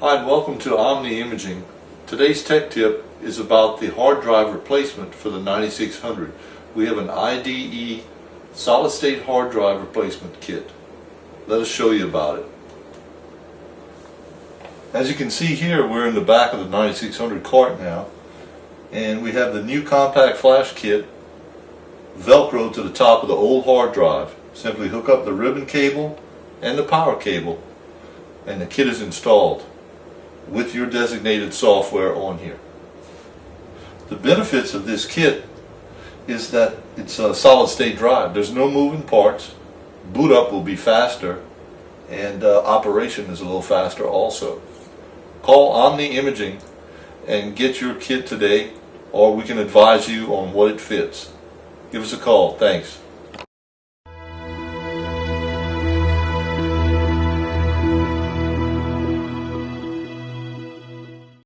Hi, and welcome to Omni Imaging. Today's tech tip is about the hard drive replacement for the 9600. We have an IDE solid state hard drive replacement kit. Let us show you about it. As you can see here, we're in the back of the 9600 cart now, and we have the new compact flash kit velcroed to the top of the old hard drive. Simply hook up the ribbon cable and the power cable, and the kit is installed with your designated software on here. The benefits of this kit is that it's a solid state drive. There's no moving parts. Boot up will be faster, and operation is a little faster also. Call Omni Imaging and get your kit today, or we can advise you on what it fits. Give us a call. Thanks.